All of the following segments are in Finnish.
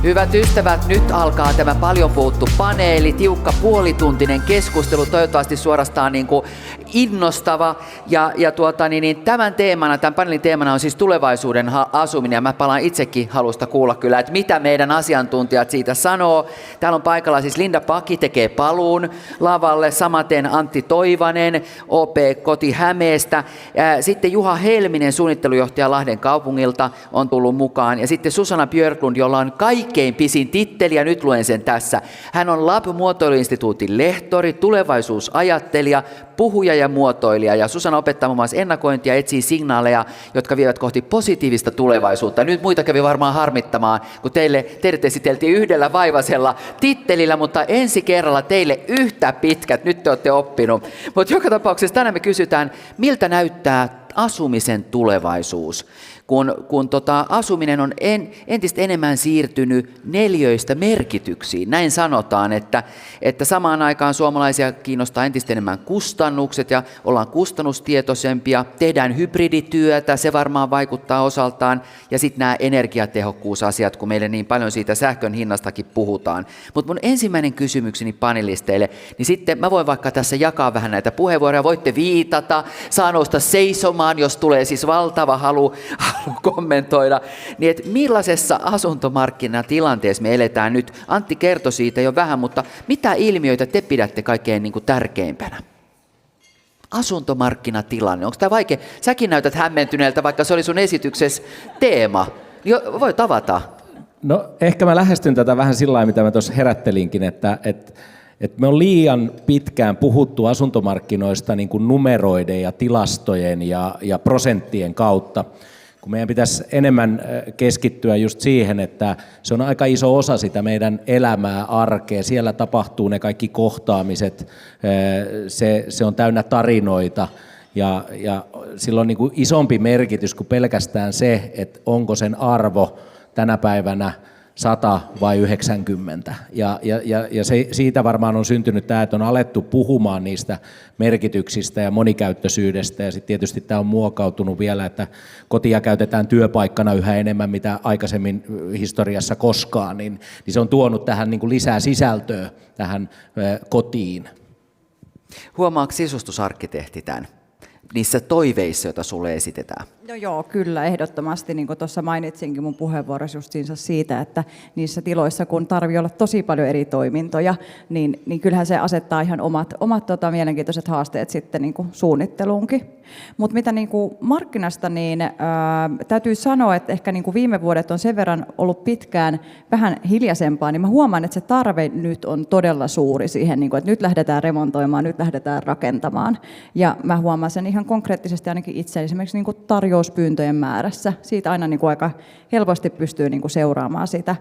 Hyvät ystävät, nyt alkaa tämä paljon puhuttu paneeli, tiukka puolituntinen keskustelu, toivottavasti suorastaan niin kuin innostava. Tämän paneelin teemana on siis tulevaisuuden asuminen, ja mä palaan itsekin halusta kuulla kyllä, että mitä meidän asiantuntijat siitä sanoo. Täällä on paikalla siis Linda Paki tekee paluun lavalle, samaten Antti Toivanen, OP Koti Hämeestä, sitten Juha Helminen, suunnittelujohtaja Lahden kaupungilta, on tullut mukaan, ja sitten Susanna Björklund, jolla on kaikkein pisin titteli, ja nyt luen sen tässä. Hän on Lab-muotoiluinstituutin lehtori, tulevaisuusajattelija, puhuja ja muotoilija, ja Susanna opettaa muun muassa ennakointia ja etsii signaaleja, jotka vievät kohti positiivista tulevaisuutta. Nyt muita kävi varmaan harmittamaan, kun teidät esiteltiin yhdellä vaivaisella tittelillä, mutta ensi kerralla teille yhtä pitkät, nyt te olette oppinut. Mutta joka tapauksessa tänään me kysytään, miltä näyttää asumisen tulevaisuus, kun asuminen on entistä enemmän siirtynyt neliöistä merkityksiin. Näin sanotaan, että samaan aikaan suomalaisia kiinnostaa entistä enemmän kustannukset ja ollaan kustannustietoisempia, tehdään hybridityötä, se varmaan vaikuttaa osaltaan, ja sitten nämä energiatehokkuusasiat, kun meille niin paljon siitä sähkön hinnastakin puhutaan. Mutta mun ensimmäinen kysymykseni panelisteille, niin sitten mä voin vaikka tässä jakaa vähän näitä puheenvuoroja, voitte viitata, saa nousta seisomaan, jos tulee siis valtava halu kommentoida, niin että millaisessa asuntomarkkinatilanteessa me eletään nyt? Antti kertoi siitä jo vähän, mutta mitä ilmiöitä te pidätte kaikkein niin kuin tärkeimpänä? Asuntomarkkinatilanne, onko tämä vaikea? Säkin näytät hämmentyneeltä, vaikka se oli sun esityksessä teema. Voit avata. No ehkä mä lähestyn tätä vähän sillä lailla, mitä mä tuossa herättelinkin, että me on liian pitkään puhuttu asuntomarkkinoista niin kuin numeroiden ja tilastojen ja prosenttien kautta, kun meidän pitäisi enemmän keskittyä just siihen, että se on aika iso osa sitä meidän elämää, arkea. Siellä tapahtuu ne kaikki kohtaamiset, se on täynnä tarinoita ja sillä on niin kuin isompi merkitys kuin pelkästään se, että onko sen arvo tänä päivänä 100 vai 90. Ja siitä varmaan on syntynyt tämä, että on alettu puhumaan niistä merkityksistä ja monikäyttöisyydestä. Ja sitten tietysti tämä on muokautunut vielä, että kotia käytetään työpaikkana yhä enemmän, mitä aikaisemmin historiassa koskaan. Niin se on tuonut tähän niin kuin lisää sisältöä tähän kotiin. Huomaako sisustusarkkitehti tämän? Niissä toiveissa, joita sulle esitetään? No joo, kyllä, ehdottomasti. Niin kuin tuossa mainitsinkin mun puheenvuorossa justiinsa siitä, että niissä tiloissa, kun tarvii olla tosi paljon eri toimintoja, niin kyllähän se asettaa ihan omat mielenkiintoiset haasteet sitten niin kuin suunnitteluunkin. Mutta mitä niin kuin markkinasta, niin täytyy sanoa, että ehkä niin kuin viime vuodet on sen verran ollut pitkään vähän hiljaisempaa, niin mä huomaan, että se tarve nyt on todella suuri siihen, niin kuin, että nyt lähdetään remontoimaan, nyt lähdetään rakentamaan. Ja mä huomaan sen ihan konkreettisesti ainakin itse esimerkiksi niin kuin tarjouspyyntöjen määrässä. Siitä aina niin kuin aika helposti pystyy niin kuin seuraamaan sitä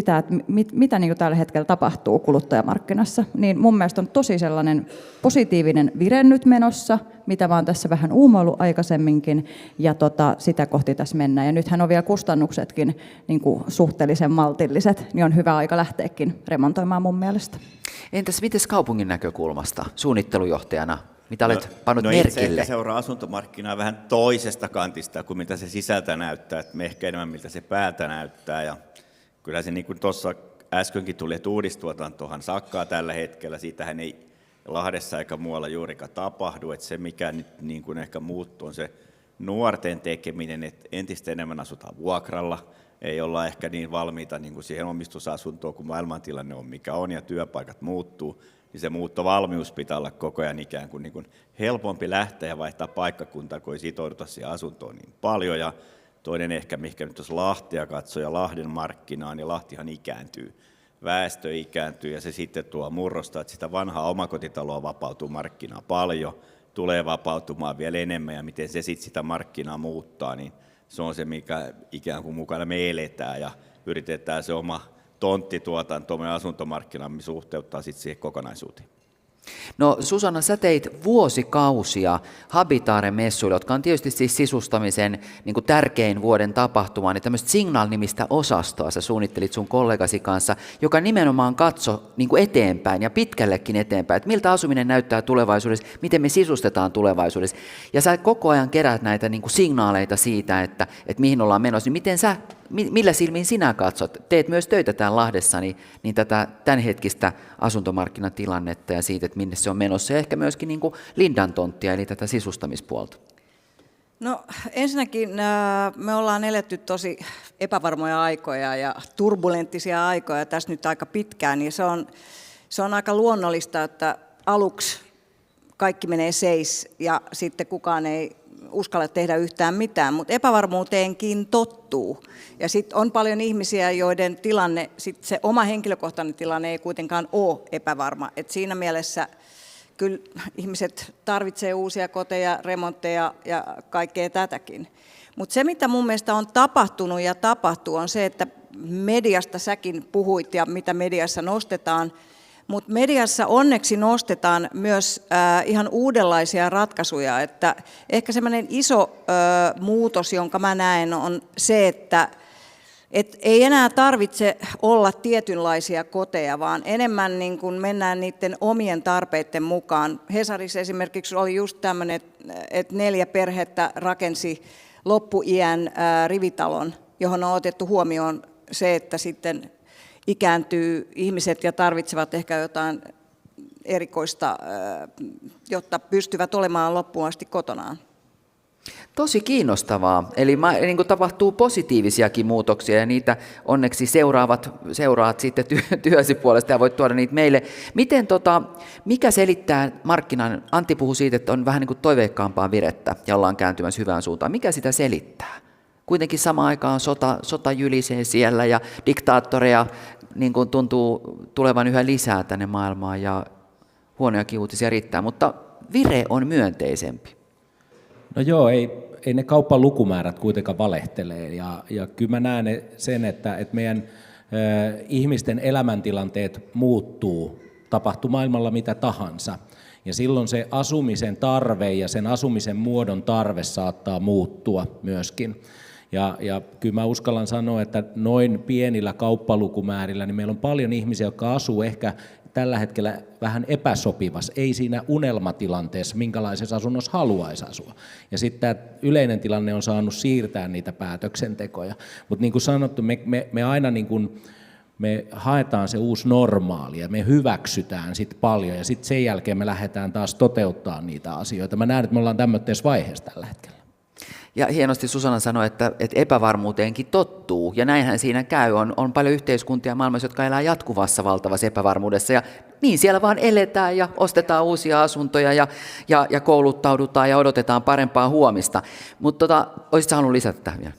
että mitä niin kuin tällä hetkellä tapahtuu kuluttajamarkkinassa. Niin mun mielestä on tosi sellainen positiivinen vire nyt menossa, mitä mä oon tässä vähän uumoillut aikaisemminkin, ja sitä kohti tässä mennään. Ja nythän on vielä kustannuksetkin niin kuin suhteellisen maltilliset, niin on hyvä aika lähteäkin remontoimaan mun mielestä. Entäs mites kaupungin näkökulmasta suunnittelujohtajana? Mitä olet pannut merkille? Itse ehkä seuraa asuntomarkkinaa vähän toisesta kantista kuin mitä se sisältä näyttää, että me ehkä enemmän miltä se päältä näyttää. Ja kyllä se niin kuin tuossa äskenkin tuli, että uudistuotantohan sakkaa tällä hetkellä, siitähän ei Lahdessa eikä muualla juurikaan tapahdu, että se mikä nyt niin kuin ehkä muuttuu on se nuorten tekeminen, että entistä enemmän asutaan vuokralla, ei olla ehkä niin valmiita niin kuin siihen omistusasuntoon, kun maailmantilanne on mikä on ja työpaikat muuttuu, niin se muuttovalmius pitää olla koko ajan ikään kuin helpompi lähteä ja vaihtaa paikkakuntaa, kun ei sitouduta siihen asuntoon niin paljon. Ja toinen ehkä, mikä nyt jos Lahtea katsoo ja Lahden markkinaa, niin Lahtihan ikääntyy. Väestö ikääntyy ja se sitten tuo murrosta, että sitä vanhaa omakotitaloa vapautuu markkinaa paljon, tulee vapautumaan vielä enemmän ja miten se sitten sitä markkinaa muuttaa, niin se on se, mikä ikään kuin mukana me eletään ja yritetään se oma tonttituotantomme ja asuntomarkkinamme suhteuttaa sitten siihen kokonaisuuteen. No Susanna, sä teit vuosikausia Habitaare-messuilla, jotka on tietysti siis sisustamisen niin kuin tärkein vuoden tapahtuma, niin tämmöistä Signal-nimistä osastoa sä suunnittelit sun kollegasi kanssa, joka nimenomaan katsoi niin kuin eteenpäin ja pitkällekin eteenpäin, että miltä asuminen näyttää tulevaisuudessa, miten me sisustetaan tulevaisuudessa. Ja sä koko ajan keräät näitä niin kuin signaaleita siitä, että mihin ollaan menossa, niin miten sä millä silmin sinä katsot? Teet myös töitä täällä Lahdessa, niin tätä tämänhetkistä asuntomarkkinatilannetta ja siitä, että minne se on menossa, ja ehkä myöskin niin kuin Lindan tonttia, eli tätä sisustamispuolta. No ensinnäkin me ollaan eletty tosi epävarmoja aikoja ja turbulenttisia aikoja tässä nyt aika pitkään, niin se on aika luonnollista, että aluksi kaikki menee seis ja sitten kukaan ei uskalla tehdä yhtään mitään, mutta epävarmuuteenkin tottuu. Ja sitten on paljon ihmisiä, joiden tilanne, sit se oma henkilökohtainen tilanne ei kuitenkaan ole epävarma. Et siinä mielessä kyllä ihmiset tarvitsee uusia koteja, remontteja ja kaikkea tätäkin. Mutta se, mitä mun mielestä on tapahtunut ja tapahtuu, on se, että mediasta säkin puhuit ja mitä mediassa nostetaan, mutta mediassa onneksi nostetaan myös ihan uudenlaisia ratkaisuja. Että ehkä semmoinen iso muutos, jonka mä näen, on se, että ei enää tarvitse olla tietynlaisia koteja, vaan enemmän niin kuin mennään niiden omien tarpeiden mukaan. Hesarissa esimerkiksi oli just tämmöinen, että 4 perhettä rakensi loppuiän rivitalon, johon on otettu huomioon se, että sitten ikääntyy ihmiset ja tarvitsevat ehkä jotain erikoista, jotta pystyvät olemaan loppuun asti kotonaan. Tosi kiinnostavaa. Eli niin kuin tapahtuu positiivisiakin muutoksia ja niitä onneksi seuraat sitten työsi puolesta ja voit tuoda niitä meille. Mikä selittää markkinan? Antti puhui siitä, että on vähän niin kuin toiveikkaampaa virettä ja ollaan kääntymässä hyvään suuntaan. Mikä sitä selittää? Kuitenkin samaan aikaan sota jylisee siellä ja diktaattoreja niin kuin tuntuu tulevan yhä lisää tänne maailmaan ja huonojakin uutisia riittää, mutta vire on myönteisempi. No joo, ei ne kaupan lukumäärät kuitenkaan valehtelee ja kyllä mä näen sen, että meidän ihmisten elämäntilanteet muuttuu, tapahtuu maailmalla mitä tahansa. Ja silloin se asumisen tarve ja sen asumisen muodon tarve saattaa muuttua myöskin. Ja kyllä mä uskallan sanoa, että noin pienillä kauppalukumäärillä niin meillä on paljon ihmisiä, jotka asuu ehkä tällä hetkellä vähän epäsopivassa, ei siinä unelmatilanteessa, minkälaisessa asunnossa haluaisi asua. Ja sitten tämä yleinen tilanne on saanut siirtää niitä päätöksentekoja. Mutta niin kuin sanottu, me aina niin kuin, me haetaan se uusi normaali ja me hyväksytään sit paljon ja sitten sen jälkeen me lähdetään taas toteuttaa niitä asioita. Mä näen, että me ollaan tämmöisessä vaiheessa tällä hetkellä. Ja hienosti Susanna sanoi, että epävarmuuteenkin tottuu, ja näinhän siinä käy. On paljon yhteiskuntia maailmassa, jotka elää jatkuvassa valtavassa epävarmuudessa, ja niin siellä vaan eletään ja ostetaan uusia asuntoja ja kouluttaudutaan ja odotetaan parempaa huomista. Mutta olisitko halunnut lisätä tähän vielä?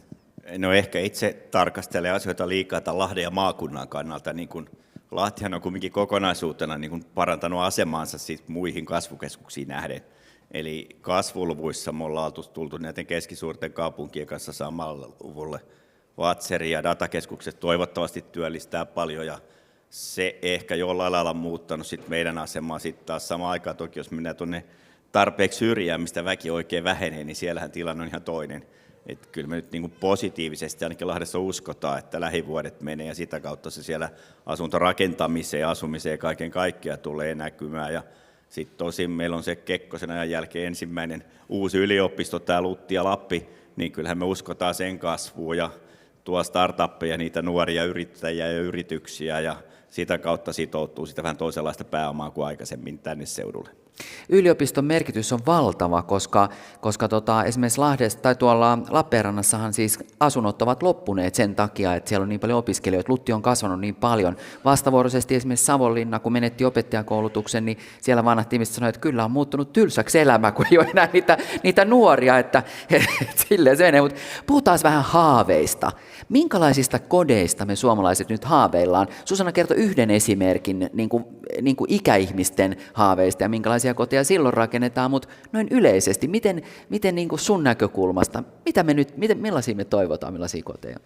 No ehkä itse tarkastelee asioita liikaa tämän Lahden ja maakunnan kannalta. Niin kun Lahtihan on kuitenkin kokonaisuutena niin kun parantanut asemaansa muihin kasvukeskuksiin nähden. Eli kasvuluvuissa me ollaan tultu näiden keskisuurten kaupunkien kanssa samalle luvulle. Vatseri ja datakeskukset toivottavasti työllistää paljon ja se ehkä jollain lailla on muuttanut sit meidän asemaa. Sitten taas samaan aikaan toki, jos mennään tuonne tarpeeksi syrjään, mistä väki oikein vähenee, niin siellähän tilanne on ihan toinen. Et kyllä me nyt niin kuin positiivisesti ainakin Lahdessa uskotaan, että lähivuodet menee ja sitä kautta se siellä asuntorakentamiseen ja asumiseen ja kaiken kaikkiaan tulee näkymään. Ja sitten tosin meillä on se Kekkosen ajan jälkeen ensimmäinen uusi yliopisto, tämä Lutti ja Lappi, niin kyllähän me uskotaan sen kasvuun ja tuo startuppeja, niitä nuoria yrittäjiä ja yrityksiä ja sitä kautta sitoutuu sitä vähän toisenlaista pääomaa kuin aikaisemmin tänne seudulle. Yliopiston merkitys on valtava, koska esimerkiksi Lahdessa tai tuolla Lappeenrannassahan siis asunnot ovat loppuneet sen takia, että siellä on niin paljon opiskelijoita. Lutti on kasvanut niin paljon. Vastavuoroisesti esimerkiksi Savonlinna, kun menetti opettajakoulutuksen, niin siellä vanhat ihmiset sanoivat, että kyllä on muuttunut tylsäksi elämä, kun ei ole enää niitä nuoria, että silleen se menee. Mutta puhutaan vähän haaveista. Minkälaisista kodeista me suomalaiset nyt haaveillaan? Susanna kertoi yhden esimerkin niin kuin ikäihmisten haaveista ja minkälaisia koteja silloin rakennetaan, mutta noin yleisesti, miten niin kuin sun näkökulmasta, millaisia me toivotaan, millaisia koteja?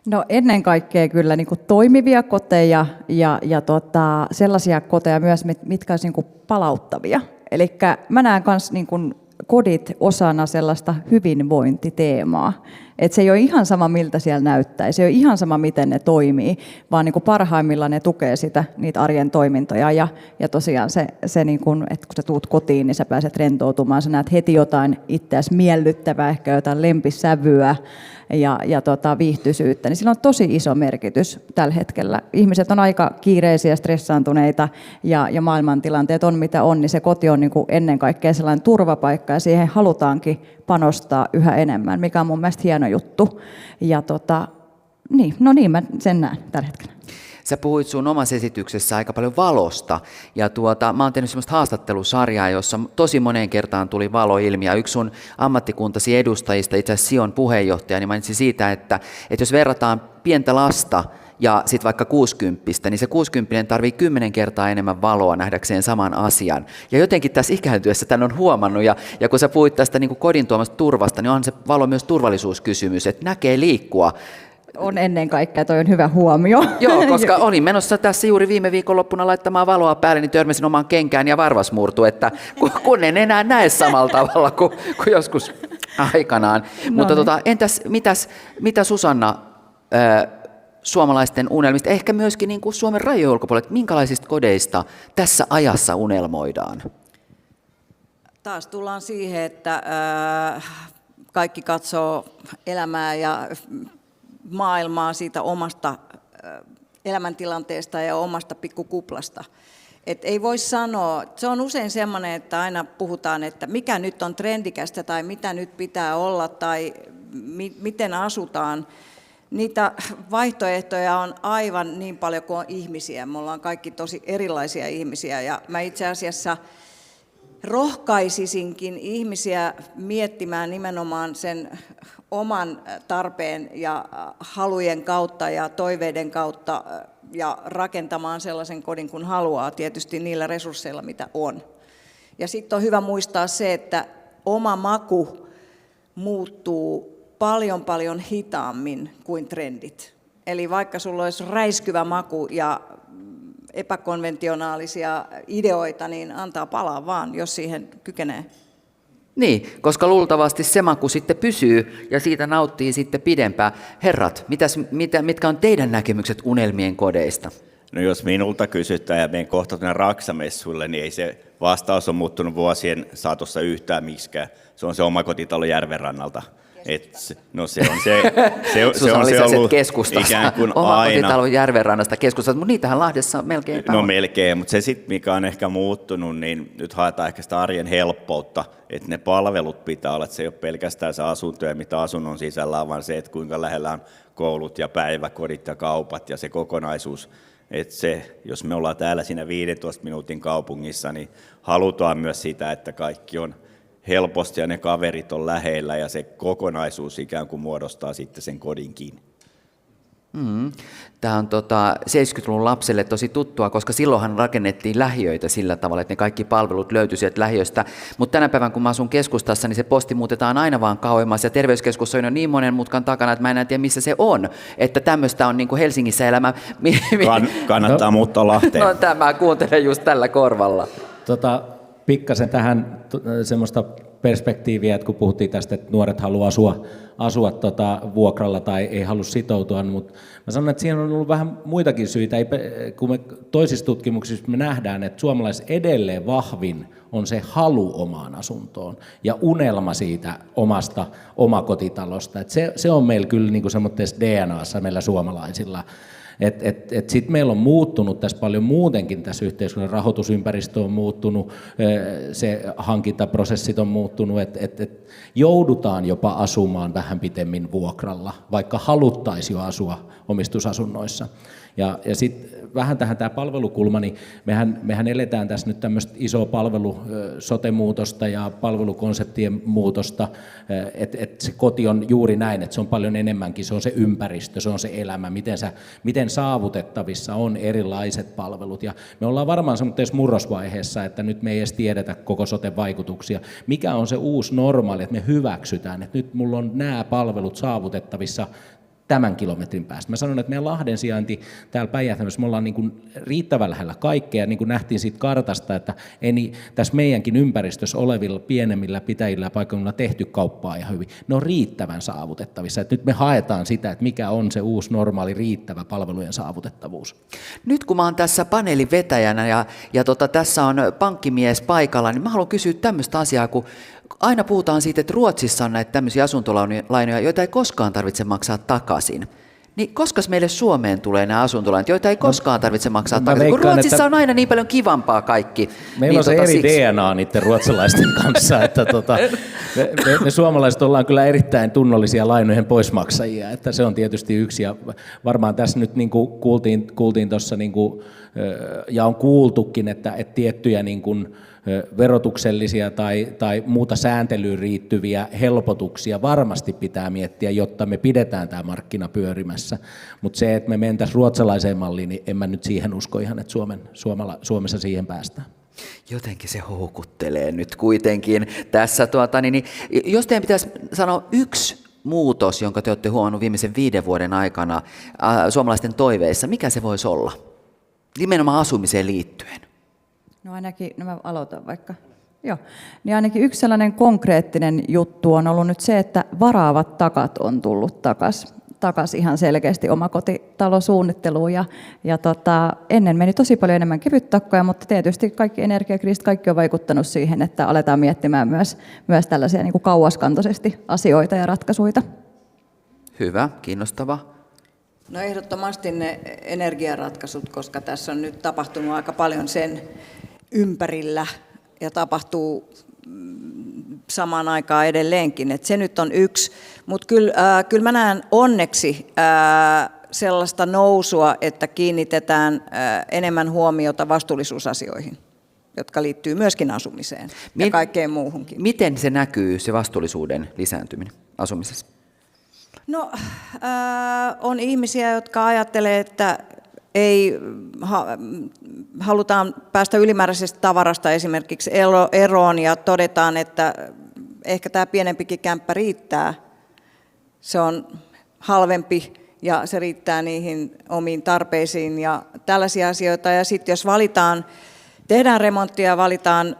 No ennen kaikkea kyllä niin kuin toimivia koteja ja sellaisia koteja myös, mitkä olisivat niin kuin palauttavia. Eli mä näen myös niin kuin kodit osana sellaista hyvinvointiteemaa. Et se ei ole ihan sama, miltä siellä näyttää, se ei ole ihan sama, miten ne toimii, vaan niin kuin parhaimmillaan ne tukee niitä arjen toimintoja. Ja tosiaan se niin kuin, että kun sä tuut kotiin, niin sä pääset rentoutumaan, sä näet heti jotain itseäsi miellyttävää, ehkä jotain lempisävyä ja viihtyisyyttä, niin sillä on tosi iso merkitys tällä hetkellä. Ihmiset on aika kiireisiä, stressaantuneita ja maailmantilanteet on mitä on, niin se koti on niin kuin ennen kaikkea sellainen turvapaikka ja siihen halutaankin panostaa yhä enemmän, mikä on mun mielestä hieno juttu. Ja niin mä sen näen tällä hetkellä. Sä puhuit sun omassa esityksessä aika paljon valosta, ja mä oon tehnyt semmoista haastattelusarjaa, jossa tosi moneen kertaan tuli valo ilmi, ja yksi sun ammattikuntasi edustajista, itse asiassa Sion puheenjohtaja, niin mainitsi siitä, että jos verrataan pientä lasta ja sitten vaikka 60, niin se 60 tarvii 10 kertaa enemmän valoa nähdäkseen saman asian. Ja jotenkin tässä ikääntyessä tämän on huomannut, ja kun sä puhuit tästä niin kuin kodin tuomasta turvasta, niin onhan se valo myös turvallisuuskysymys, että näkee liikkua. On ennen kaikkea, toi on hyvä huomio. Joo, koska olin menossa tässä juuri viime viikonloppuna laittamaan valoa päälle, niin törmäsin omaan kenkään ja varvas murtui, että kun en enää näe samalla tavalla kuin joskus aikanaan. No mutta entäs mitä Susanna suomalaisten unelmista, ehkä myöskin niin kuin Suomen rajojen ulkopuolella, minkälaisista kodeista tässä ajassa unelmoidaan? Taas tullaan siihen, että kaikki katsoo elämää ja maailmaa siitä omasta elämäntilanteesta ja omasta pikkukuplasta. Et ei voi sanoa, se on usein semmoinen, että aina puhutaan, että mikä nyt on trendikästä tai mitä nyt pitää olla tai miten asutaan. Niitä vaihtoehtoja on aivan niin paljon kuin on ihmisiä. Me ollaan kaikki tosi erilaisia ihmisiä ja mä itse asiassa rohkaisisinkin ihmisiä miettimään nimenomaan sen oman tarpeen ja halujen kautta ja toiveiden kautta ja rakentamaan sellaisen kodin kuin haluaa, tietysti niillä resursseilla mitä on. Ja sitten on hyvä muistaa se, että oma maku muuttuu paljon hitaammin kuin trendit. Eli vaikka sulla olisi räiskyvä maku ja epäkonventionaalisia ideoita, niin antaa palaa vaan, jos siihen kykenee. Niin, koska luultavasti se maku sitten pysyy ja siitä nauttii sitten pidempään. Herrat, mitkä on teidän näkemykset unelmien kodeista? No jos minulta kysytään ja menen kohta tuonne Raksamessuille, niin ei se vastaus ole muuttunut vuosien saatossa yhtään miksikään. Se on se omakotitalo Järvenrannalta. No se on se ollut ikään kuin aina. Omakotitalo Järvenrannasta keskustasta, mutta niitähän Lahdessa melkein. No melkein, mutta se sitten mikä on ehkä muuttunut, niin nyt haetaan ehkä sitä arjen helppoutta, että ne palvelut pitää olla, että se ei ole pelkästään se asunto ja mitä asunnon sisällä on, vaan se, että kuinka lähellä on koulut ja päiväkodit ja kaupat ja se kokonaisuus. Että se, jos me ollaan täällä siinä 15 minuutin kaupungissa, niin halutaan myös sitä, että kaikki on helposti ja ne kaverit on lähellä ja se kokonaisuus ikään kuin muodostaa sitten sen kodinkin. Tämä on 70-luvun lapselle tosi tuttua, koska silloinhan rakennettiin lähiöitä sillä tavalla, että ne kaikki palvelut löytyi sieltä lähiöistä. Mutta tänä päivänä, kun mä asun keskustassa, niin se posti muutetaan aina vaan kauemmas ja terveyskeskus on jo niin monen mutkan takana, että mä en tiedä missä se on. Että tämmöistä on niin kuin Helsingissä elämä. Kannattaa muuttaa Lahteen. No tämä kuuntelen just tällä korvalla. Pikkasen tähän semmoista perspektiiviä, että kun puhuttiin tästä, että nuoret haluaa asua vuokralla tai ei halua sitoutua, mutta mä sanon, että siinä on ollut vähän muitakin syitä. Kun me toisissa tutkimuksissa me nähdään, että suomalais edelleen vahvin on se halu omaan asuntoon ja unelma siitä omasta omakotitalosta. Että se on meillä kyllä niin kuin semmoisessa DNAssa meillä suomalaisilla. Sitten meillä on muuttunut tässä paljon muutenkin tässä yhteiskunnan, rahoitusympäristö on muuttunut, se hankintaprosessit on muuttunut, että joudutaan jopa asumaan vähän pitemmin vuokralla, vaikka haluttaisiin jo asua omistusasunnoissa. Ja sitten vähän tähän tämä palvelukulma, niin mehän eletään tässä nyt tämmöistä isoa sote-muutosta ja palvelukonseptien muutosta, että se koti on juuri näin, että se on paljon enemmänkin, se on se ympäristö, se on se elämä, miten saavutettavissa on erilaiset palvelut. Ja me ollaan varmaan semmoisessa murrosvaiheessa, että nyt me ei edes tiedetä koko sote-vaikutuksia. Mikä on se uusi normaali, että me hyväksytään, että nyt mulla on nämä palvelut saavutettavissa tämän kilometrin päästä. Mä sanon, että meidän Lahden sijainti täällä Päijät-Hämeessä, me ollaan niin kuin riittävän lähellä kaikkea, niin kuin nähtiin siitä kartasta, että ei tässä meidänkin ympäristössä olevilla pienemmillä pitäjillä ja paikkakunnilla tehty kauppaa ihan hyvin. Ne on riittävän saavutettavissa. Että nyt me haetaan sitä, että mikä on se uusi normaali riittävä palvelujen saavutettavuus. Nyt kun mä oon tässä paneelin vetäjänä ja tässä on pankkimies paikalla, niin mä haluan kysyä tämmöistä asiaa, kun aina puhutaan siitä, että Ruotsissa on näitä tämmöisiä asuntolainoja, joita ei koskaan tarvitse maksaa takaisin. Niin koska meille Suomeen tulee nämä asuntolainat, joita ei koskaan tarvitse maksaa takaisin, kun Ruotsissa on aina niin paljon kivampaa kaikki. Meillä niin on se eri siksi. DNA niiden ruotsalaisten kanssa, että me suomalaiset ollaan kyllä erittäin tunnollisia lainojen poismaksajia, että se on tietysti yksi, ja varmaan tässä nyt niin kuin kuultiin tuossa, niin kuin, ja on kuultukin, että tiettyjä niin kuin verotuksellisia tai muuta sääntelyyn riittyviä helpotuksia varmasti pitää miettiä, jotta me pidetään tämä markkina pyörimässä. Mutta se, että me mentäisiin ruotsalaiseen malliin, niin en mä nyt siihen usko ihan, että Suomessa siihen päästään. Jotenkin se houkuttelee nyt kuitenkin tässä. Jos teidän pitäisi sanoa yksi muutos, jonka te olette huomannut viimeisen 5 vuoden aikana suomalaisten toiveissa, mikä se voisi olla? Nimenomaan asumiseen liittyen. No ainakin, mä aloitan vaikka. Joo. Niin ainakin yksi sellainen konkreettinen juttu on ollut nyt se, että varaavat takat on tullut takaisin ihan selkeästi omakotitalosuunnitteluun. Ennen meni tosi paljon enemmän kevyttakkoja, mutta tietysti kaikki energiakriisit, kaikki on vaikuttanut siihen, että aletaan miettimään myös tällaisia niin kuin kauaskantoisesti asioita ja ratkaisuja. Hyvä, kiinnostava. No ehdottomasti ne energiaratkaisut, koska tässä on nyt tapahtunut aika paljon sen ympärillä ja tapahtuu samaan aikaan edelleenkin. Et se nyt on yksi, mutta kyllä mä näen onneksi sellaista nousua, että kiinnitetään enemmän huomiota vastuullisuusasioihin, jotka liittyy myöskin asumiseen ja kaikkeen muuhunkin. Miten se näkyy, se vastuullisuuden lisääntyminen asumisessa? No, on ihmisiä, jotka ajattelee, että ei halutaan päästä ylimääräisestä tavarasta esimerkiksi eroon ja todetaan, että ehkä tämä pienempikin kämppä riittää. Se on halvempi ja se riittää niihin omiin tarpeisiin ja tällaisia asioita. Ja sitten jos tehdään remonttia, valitaan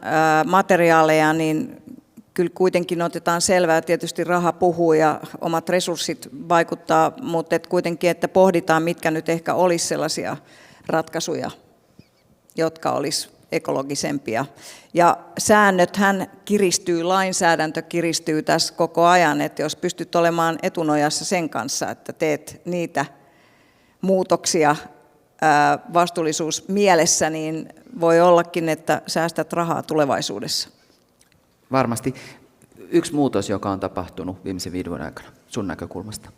materiaaleja, niin kyllä kuitenkin otetaan selvää, tietysti raha puhuu ja omat resurssit vaikuttaa, mutta kuitenkin, että pohditaan, mitkä nyt ehkä olisi sellaisia ratkaisuja, jotka olisi ekologisempia. Ja säännöthän kiristyy, lainsäädäntö kiristyy tässä koko ajan, että jos pystyt olemaan etunojassa sen kanssa, että teet niitä muutoksia vastuullisuus mielessä, niin voi ollakin, että säästät rahaa tulevaisuudessa. Varmasti. Yksi muutos, joka on tapahtunut viimeisen 5 vuoden aikana sun näkökulmasta.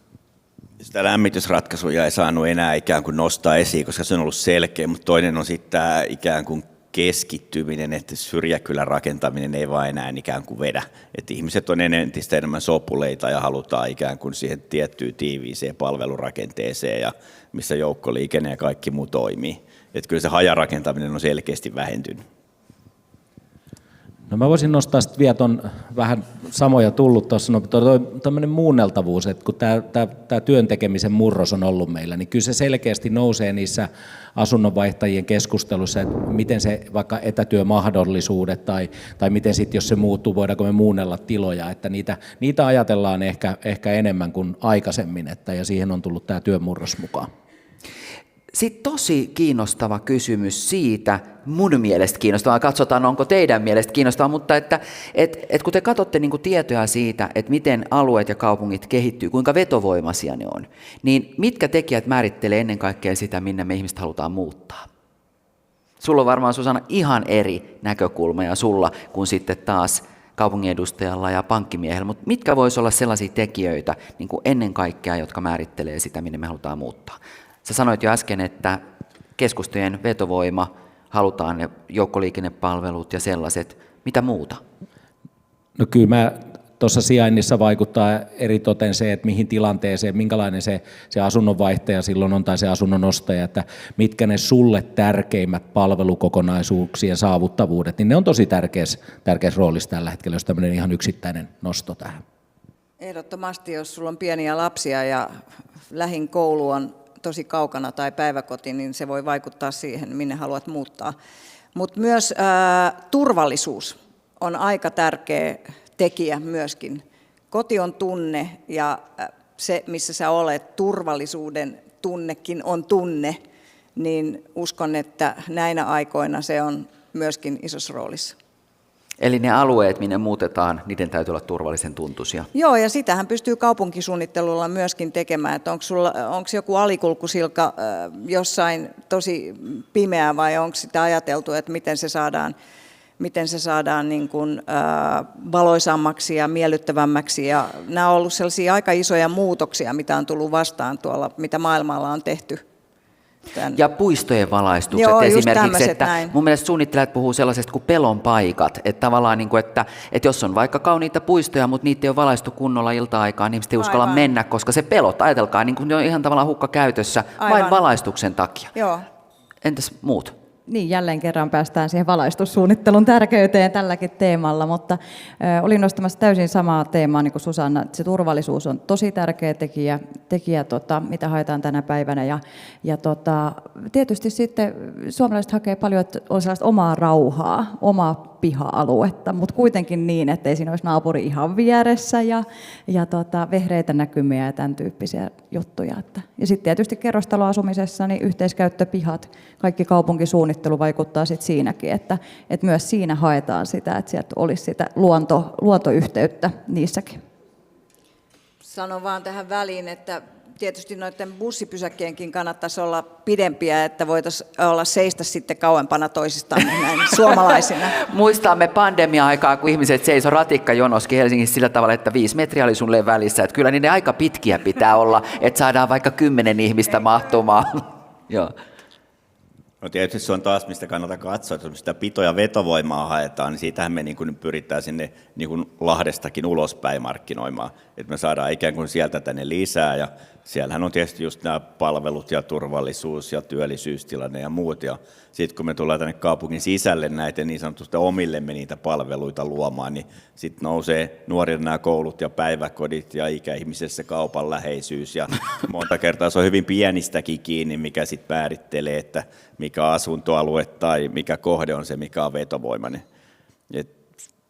Sitä lämmitysratkaisuja ei saanut enää ikään kuin nostaa esiin, koska se on ollut selkeä, mutta toinen on sitten tämä ikään kuin keskittyminen, että syrjäkylän rakentaminen ei vaan enää ikään kuin vedä. Että ihmiset on entistä enemmän sopuleita ja halutaan ikään kuin siihen tiettyyn tiiviiseen palvelurakenteeseen, ja missä joukkoliikenne ja kaikki muu toimii. Että kyllä se hajarakentaminen on selkeästi vähentynyt. No mä voisin nostaa sitten vielä ton vähän samoja tullut tuossa, tämmöinen muunneltavuus, että kun tämä työn tekemisen murros on ollut meillä, niin kyllä se selkeästi nousee niissä asunnonvaihtajien keskusteluissa, että miten se vaikka etätyömahdollisuudet tai miten sitten, jos se muuttuu, voidaanko me muunnella tiloja, että niitä ajatellaan ehkä enemmän kuin aikaisemmin, ja siihen on tullut tämä työn murros mukaan. Sitten tosi kiinnostava kysymys siitä, mun mielestä kiinnostavaa, katsotaan onko teidän mielestä kiinnostavaa, mutta että kun te katsotte niin kuin tietoja siitä, että miten alueet ja kaupungit kehittyy, kuinka vetovoimaisia ne on, niin mitkä tekijät määrittelee ennen kaikkea sitä, minne me ihmiset halutaan muuttaa? Sulla on varmaan, Susanna, ihan eri näkökulma ja sulla kuin sitten taas kaupungin edustajalla ja pankkimiehellä, mutta mitkä voisi olla sellaisia tekijöitä niin kuin ennen kaikkea, jotka määrittelee sitä, minne me halutaan muuttaa? Sä sanoit jo äsken, että keskustojen vetovoima, halutaan ne joukkoliikennepalvelut ja sellaiset. Mitä muuta? No kyllä tuossa sijainnissa vaikuttaa eritoten se, että mihin tilanteeseen, minkälainen se asunnonvaihtaja silloin on tai se asunnon ostaja, että mitkä ne sulle tärkeimmät palvelukokonaisuuksien saavuttavuudet, niin ne on tosi tärkeässä roolissa tällä hetkellä, jos tämmöinen ihan yksittäinen nosto tähän. Ehdottomasti, jos sulla on pieniä lapsia ja lähin koulu on tosi kaukana tai päiväkoti, niin se voi vaikuttaa siihen, minne haluat muuttaa. Mutta myös turvallisuus on aika tärkeä tekijä myöskin. Koti on tunne ja se, missä sä olet, turvallisuuden tunnekin on tunne, niin uskon, että näinä aikoina se on myöskin isossa roolissa. Eli ne alueet, minne muutetaan, niiden täytyy olla turvallisen tuntuisia. Joo, ja sitähän pystyy kaupunkisuunnittelulla myöskin tekemään, että onko joku alikulkusilka jossain tosi pimeä vai onko sitä ajateltu, että miten se saadaan niin kuin, valoisammaksi ja miellyttävämmäksi. Ja nämä on ollut sellaisia aika isoja muutoksia, mitä on tullut vastaan tuolla, mitä maailmalla on tehty. Ja puistojen valaistukset Joo, esimerkiksi, että näin. mun mielestä suunnittelijat puhuu sellaisesta kuin pelon paikat, että tavallaan niin kuin, että jos on vaikka kauniita puistoja, mutta niitä ei ole valaistu kunnolla ilta-aikaan, niin ihmiset ei uskalla mennä, koska se pelot, ajatelkaa, niin kuin ne on ihan tavallaan hukka käytössä vain valaistuksen takia. Joo. Entäs muut? Niin, jälleen kerran päästään siihen valaistussuunnittelun tärkeyteen tälläkin teemalla, mutta olin nostamassa täysin samaa teemaa niin kuin Susanna, että se turvallisuus on tosi tärkeä tekijä mitä haetaan tänä päivänä. Ja tietysti sitten suomalaiset hakee paljon, että on sellaista omaa rauhaa, omaa piha-aluetta, mutta kuitenkin niin, että ei siinä olisi naapuri ihan vieressä ja vehreitä näkymiä ja tämän tyyppisiä juttuja. Ja sitten tietysti kerrostaloasumisessa niin yhteiskäyttöpihat, kaikki kaupunkisuunnittelu vaikuttaa sitten siinäkin, että myös siinä haetaan sitä, että sieltä olisi sitä luontoyhteyttä niissäkin. Sanon vaan tähän väliin, että tietysti noiden bussipysäkkienkin kannattaisi olla pidempiä, että voitaisiin olla seistä sitten kauempana toisistaan näin suomalaisina. Muistamme pandemia-aikaa, kun ihmiset seisoi ratikkajonoskin Helsingissä sillä tavalla, että 5 metriä oli sulle välissä. Että kyllä niiden aika pitkiä pitää olla, että saadaan vaikka 10 ihmistä mahtumaan. Joo. No tietysti se on taas, mistä kannattaa katsoa, että jos sitä pito- ja vetovoimaa haetaan, niin siitähän me niin kuin pyritään sinne niin kuin Lahdestakin ulospäin markkinoimaan. Että me saadaan ikään kuin sieltä tänne lisää, ja siellähän on tietysti just nämä palvelut ja turvallisuus ja työllisyystilanne ja muut. Ja sitten kun me tullaan tänne kaupungin sisälle näitä niin sanotusti omillemme niitä palveluita luomaan, niin sitten nousee nuorille nämä koulut ja päiväkodit ja ikäihmisessä kaupan läheisyys. Ja monta kertaa se on hyvin pienistäkin kiinni, mikä sitten määrittelee, että mikä asuntoalue tai mikä kohde on se, mikä on vetovoimainen. Et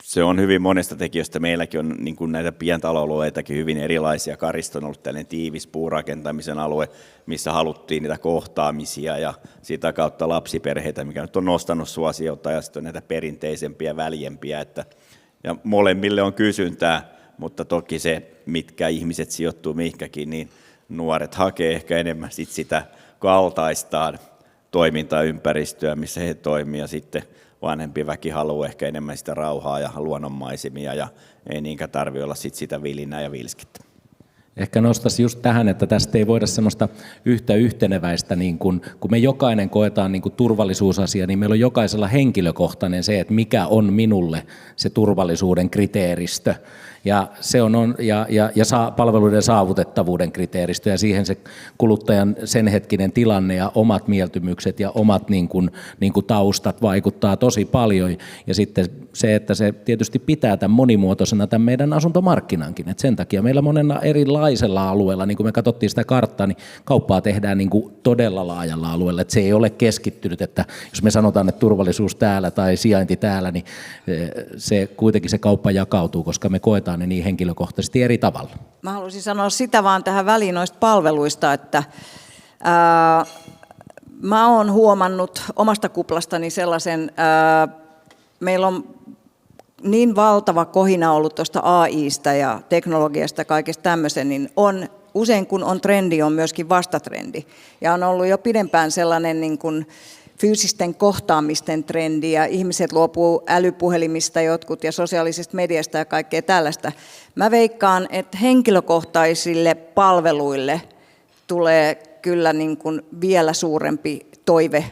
se on hyvin monesta tekijöstä. Meilläkin on niin kuin näitä pientaloalueitakin hyvin erilaisia. Karisto on ollut tällainen tiivis puurakentamisen alue, missä haluttiin niitä kohtaamisia ja sitä kautta lapsiperheitä, mikä nyt on nostanut suosiota, ja sitten on näitä perinteisempiä, väljempiä. Ja molemmille on kysyntää, mutta toki se, mitkä ihmiset sijoittuu mihinkäkin, niin nuoret hakee ehkä enemmän sitä kaltaistaan toimintaympäristöä, missä he toimivat, ja sitten vanhempi väki haluaa ehkä enemmän sitä rauhaa ja luonnonmaisemia, ja ei niinkään tarvitse olla sitä vilinää ja vilskittä. Ehkä nostaisin just tähän, että tästä ei voida semmoista yhtä yhteneväistä, niin kun me jokainen koetaan niin kun turvallisuusasia, niin meillä on jokaisella henkilökohtainen se, että mikä on minulle se turvallisuuden kriteeristö. Ja se on palveluiden saavutettavuuden kriteeristö, ja siihen se kuluttajan sen hetkinen tilanne ja omat mieltymykset ja omat niin kuin taustat vaikuttaa tosi paljon. Ja sitten se, että se tietysti pitää tämän monimuotoisena tämän meidän asuntomarkkinankin. Et sen takia meillä monella erilaisella alueella, niin kuin me katsottiin sitä karttaa, niin kauppaa tehdään niin kuin todella laajalla alueella. Et se ei ole keskittynyt, että jos me sanotaan, että turvallisuus täällä tai sijainti täällä, niin se kuitenkin se kauppa jakautuu, koska me koetaan ne niin henkilökohtaisesti eri tavalla. Mä haluaisin sanoa sitä vaan tähän väliin noista palveluista, että mä oon huomannut omasta kuplastani sellaisen, meillä on niin valtava kohina ollut tuosta AI:sta ja teknologiasta ja kaikesta tämmöisen, niin on usein kun on trendi, on myöskin vastatrendi. Ja on ollut jo pidempään sellainen niin kuin fyysisten kohtaamisten trendi, ja ihmiset luopuu älypuhelimista jotkut ja sosiaalisesta mediasta ja kaikkea tällaista. Mä veikkaan, että henkilökohtaisille palveluille tulee kyllä niin kuin vielä suurempi toive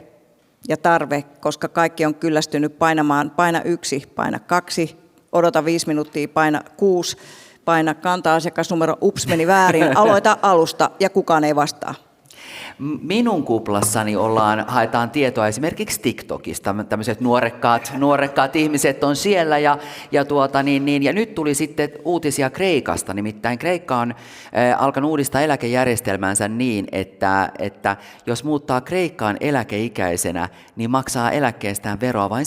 ja tarve, koska kaikki on kyllästynyt painamaan paina 1, paina 2, odota 5 minuuttia, paina 6, paina kanta-asiakasnumero, ups meni väärin, aloita alusta ja kukaan ei vastaa. Minun kuplassani haetaan tietoa esimerkiksi TikTokista. Tämmöiset nuorekkaat ihmiset on siellä ja nyt tuli sitten uutisia Kreikasta. Nimittäin Kreikka on alkanut uudistaa eläkejärjestelmäänsä niin, että jos muuttaa Kreikkaan eläkeikäisenä, niin maksaa eläkkeestään veroa vain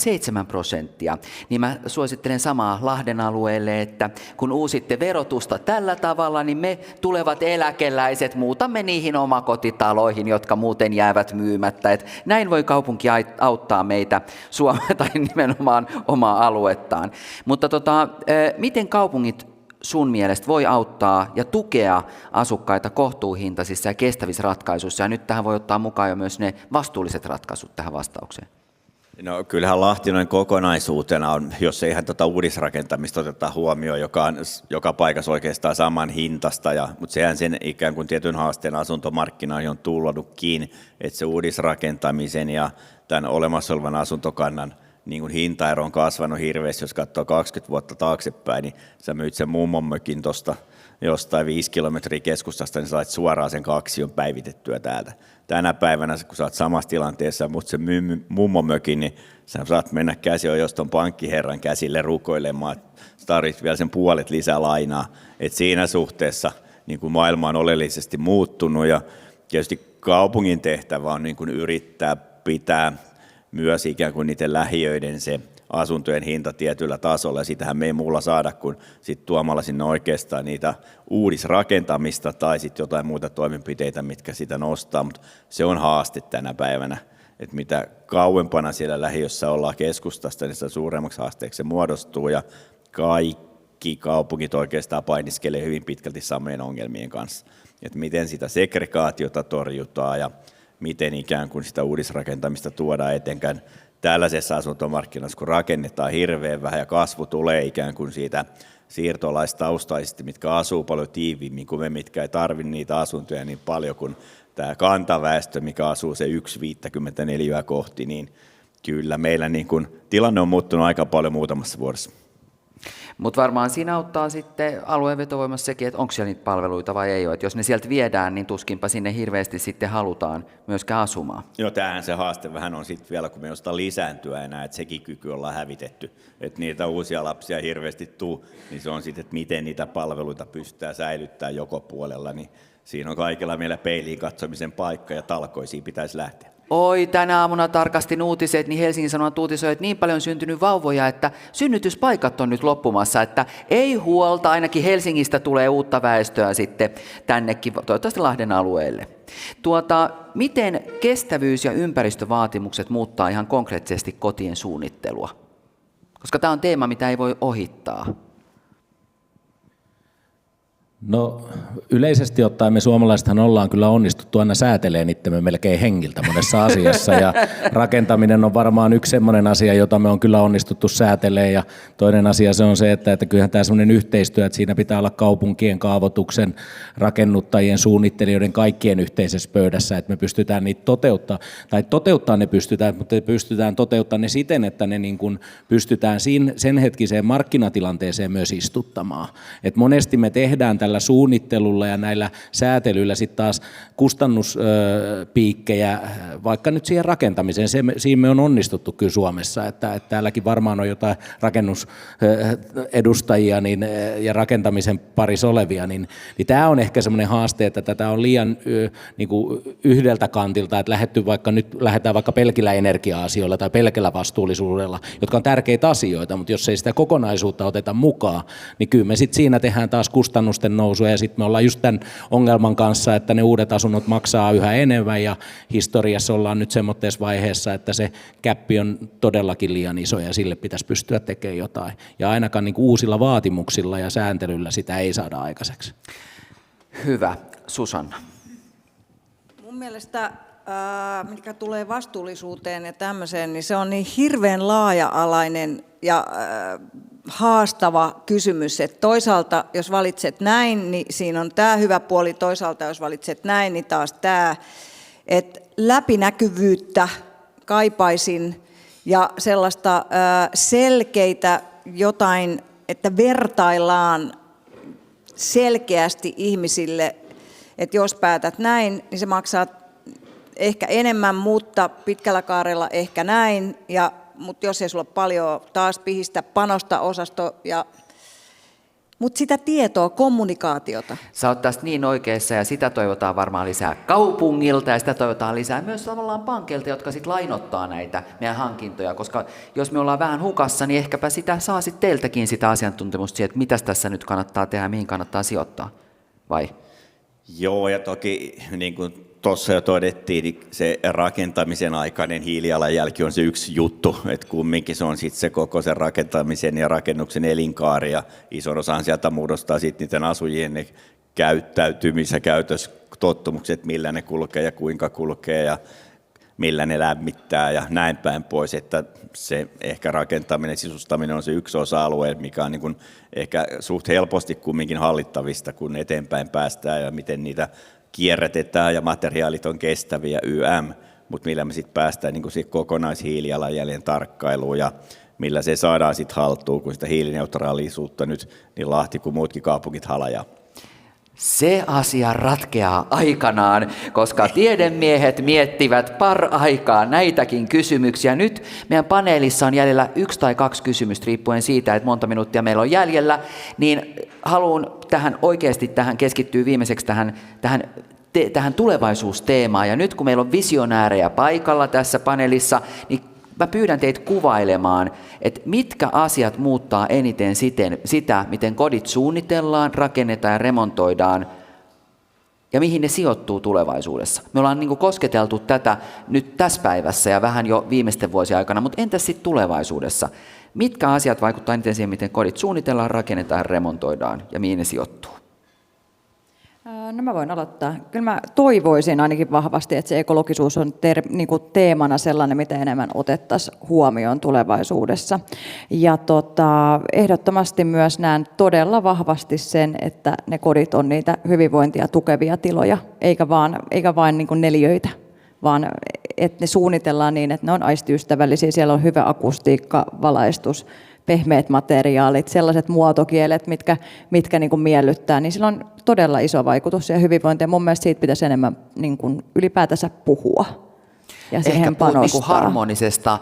7%. Niin mä suosittelen samaa Lahden alueelle, että kun uusitte verotusta tällä tavalla, niin me tulevat eläkeläiset muutamme niihin omakotitaloihin, jotka muuten jäävät myymättä. Et näin voi kaupunki auttaa meitä Suomea tai nimenomaan omaa aluettaan. Mutta miten kaupungit sun mielestä voi auttaa ja tukea asukkaita kohtuuhintaisissa ja kestävissä ratkaisuissa? Ja nyt tähän voi ottaa mukaan jo myös ne vastuulliset ratkaisut tähän vastaukseen. No kyllähän Lahti noin kokonaisuutena on, jos ei ihan uudisrakentamista oteta huomioon, joka on joka paikassa oikeastaan saman hintasta, mutta sehän sen ikään kuin tietyn haasteen asuntomarkkinoihin on tullutkin, että se uudisrakentamisen ja tämän olemassa olevan asuntokannan niin kuin hintaero on kasvanut hirveästi, jos katsoo 20 vuotta taaksepäin, niin sä myyt sen mummon tuosta jostain 5 kilometriä keskustasta, niin sait suoraan sen kaksion päivitettyä täältä. Tänä päivänä, kun sä oot samassa tilanteessa, mutta se mummomökin, niin sä saat mennä jostain pankkiherran käsille rukoilemaan, että sä tarvitset vielä sen puolet lisää lainaa. Et siinä suhteessa niin kuin maailma on oleellisesti muuttunut ja tietysti kaupungin tehtävä on niin kuin yrittää pitää myös ikään kuin niiden lähiöiden se asuntojen hinta tietyllä tasolla, ja sitähän me ei muulla saada kuin sit tuomalla sinne oikeastaan niitä uudisrakentamista tai sitten jotain muuta toimenpiteitä, mitkä sitä nostaa, mutta se on haaste tänä päivänä, että mitä kauempana siellä lähiössä ollaan keskustasta, niin sitä suuremmaksi haasteeksi se muodostuu, ja kaikki kaupungit oikeastaan painiskelee hyvin pitkälti samojen ongelmien kanssa, että miten sitä segregaatiota torjutaan ja miten ikään kuin sitä uudisrakentamista tuodaan etenkään tällaisessa asuntomarkkinassa, kun rakennetaan hirveän vähän ja kasvu tulee ikään kuin siitä siirtolaistaustaisista, mitkä asuu paljon tiiviimmin kuin me, mitkä ei tarvitse niitä asuntoja niin paljon kuin tämä kantaväestö, mikä asuu se 1,54 kohti, niin kyllä meillä niin kuin tilanne on muuttunut aika paljon muutamassa vuodessa. Mutta varmaan siinä auttaa sitten alueen vetovoimassa sekin, että onko siellä niitä palveluita vai ei ole. Et jos ne sieltä viedään, niin tuskinpa sinne hirveästi sitten halutaan myöskään asumaan. Joo, tämähän se haaste vähän on sitten vielä, kun me jostain lisääntyä enää, että sekin kyky ollaan hävitetty. Että niitä uusia lapsia hirveästi tuu, niin se on sitten, että miten niitä palveluita pystytään säilyttämään joko puolella. Niin siinä on kaikilla meillä peiliin katsomisen paikka ja talkoisiin pitäisi lähteä. Oi, tänä aamuna tarkastin uutiset, niin Helsingin Sanomat uutisoi, että niin paljon on syntynyt vauvoja, että synnytyspaikat on nyt loppumassa, että ei huolta, ainakin Helsingistä tulee uutta väestöä sitten tännekin, toivottavasti Lahden alueelle. Miten kestävyys- ja ympäristövaatimukset muuttaa ihan konkreettisesti kotien suunnittelua? Koska tämä on teema, mitä ei voi ohittaa. No yleisesti ottaen me suomalaisethan ollaan kyllä onnistuttu aina säätelemään itsemme melkein hengiltä monessa asiassa ja rakentaminen on varmaan yksi semmoinen asia, jota me on kyllä onnistuttu säätelemään ja toinen asia se on se, että kyllähän tämä semmoinen yhteistyö, että siinä pitää olla kaupunkien, kaavoituksen, rakennuttajien, suunnittelijoiden kaikkien yhteisessä pöydässä, että me pystytään niitä toteuttaa ne pystytään, mutta pystytään toteuttamaan ne siten, että ne niin kuin pystytään sen hetkiseen markkinatilanteeseen myös istuttamaan. Et monesti me tehdään tällä suunnittelulla ja näillä säätelyillä sitten taas kustannuspiikkejä, vaikka nyt siihen rakentamiseen, siinä me on onnistuttu kyllä Suomessa, että täälläkin varmaan on jotain rakennusedustajia ja rakentamisen parissa olevia, niin tämä on ehkä semmoinen haaste, että tätä on liian niin kuin yhdeltä kantilta, että lähdetään vaikka pelkillä energia-asioilla tai pelkällä vastuullisuudella, jotka on tärkeitä asioita, mutta jos ei sitä kokonaisuutta oteta mukaan, niin kyllä me sitten siinä tehdään taas kustannusten nousua ja sitten me ollaan just tämän ongelman kanssa, että ne uudet asunnot maksaa yhä enemmän ja historiassa ollaan nyt semmoisessa vaiheessa, että se käppi on todellakin liian iso ja sille pitäisi pystyä tekemään jotain. Ja ainakaan niin kuin uusilla vaatimuksilla ja sääntelyllä sitä ei saada aikaiseksi. Hyvä. Susanna. Mun mielestä mikä tulee vastuullisuuteen ja tämmöiseen, niin se on niin hirveän laaja-alainen ja haastava kysymys, että toisaalta jos valitset näin, niin siinä on tämä hyvä puoli, toisaalta jos valitset näin, niin taas tämä, että läpinäkyvyyttä kaipaisin ja sellaista selkeitä jotain, että vertaillaan selkeästi ihmisille, että jos päätät näin, niin se maksaa ehkä enemmän, mutta pitkällä kaarella ehkä näin. Mutta jos ei sulla ole paljon taas pihistä panosta osasto mutta sitä tietoa, kommunikaatiota. Sä oot tästä niin oikeassa ja sitä toivotaan varmaan lisää kaupungilta ja sitä toivotaan lisää myös tavallaan pankilta, jotka sitten lainottaa näitä meidän hankintoja, koska jos me ollaan vähän hukassa, niin ehkäpä sitä saa sitten teiltäkin sitä asiantuntemusta siihen, että mitäs tässä nyt kannattaa tehdä ja mihin kannattaa sijoittaa, vai? Joo, ja toki niin kuin tuossa jo todettiin, niin se rakentamisen aikainen hiilijalanjälki on se yksi juttu, että kumminkin se on sitten se koko sen rakentamisen ja rakennuksen elinkaari, ja ison osan sieltä muodostaa sitten niiden asujien ne käyttäytymis- ja käytöstottumukset, millä ne kulkee ja kuinka kulkee ja millä ne lämmittää ja näin päin pois, että se ehkä rakentaminen, sisustaminen on se yksi osa-alue, mikä on niin kuin ehkä suht helposti kumminkin hallittavista, kun eteenpäin päästään ja miten niitä kierrätetään ja materiaalit on kestäviä mutta millä me sitten päästään niin siihen kokonaishiilijalanjäljen tarkkailuun ja millä se saadaan sitten haltuun, kun sitä hiilineutraalisuutta nyt niin Lahti kuin muutkin kaupungit halajaa. Se asia ratkeaa aikanaan, koska tiedemiehet miettivät paraikaa näitäkin kysymyksiä. Nyt meidän paneelissa on jäljellä 1 tai 2 kysymystä, riippuen siitä, että monta minuuttia meillä on jäljellä, niin haluan oikeasti keskittyä viimeiseksi tähän tulevaisuusteemaan. Ja nyt kun meillä on visionäärejä paikalla tässä paneelissa, niin mä pyydän teitä kuvailemaan, että mitkä asiat muuttaa eniten sitä, miten kodit suunnitellaan, rakennetaan ja remontoidaan, ja mihin ne sijoittuu tulevaisuudessa. Me ollaan niin kuin kosketeltu tätä nyt tässä päivässä ja vähän jo viimeisten vuosien aikana, mutta entäs sitten tulevaisuudessa? Mitkä asiat vaikuttavat eniten siihen, miten kodit suunnitellaan, rakennetaan ja remontoidaan, ja mihin ne sijoittuu? No mä voin aloittaa. Kyllä mä toivoisin ainakin vahvasti, että se ekologisuus on niinku teemana sellainen, mitä enemmän otettaisiin huomioon tulevaisuudessa. Ja ehdottomasti myös näen todella vahvasti sen, että ne kodit on niitä hyvinvointia tukevia tiloja, eikä vain niinku neliöitä, vaan että ne suunnitellaan niin, että ne on aistiystävällisiä, siellä on hyvä akustiikka, valaistus, pehmeät materiaalit, sellaiset muotokielet, mitkä niin kuin miellyttää, niin sillä on todella iso vaikutus ja hyvinvointi. Ja mun mielestä siitä pitäisi enemmän niin kuin ylipäätänsä puhua ja siihen ehkä panostaa. Niin kuin harmonisesta,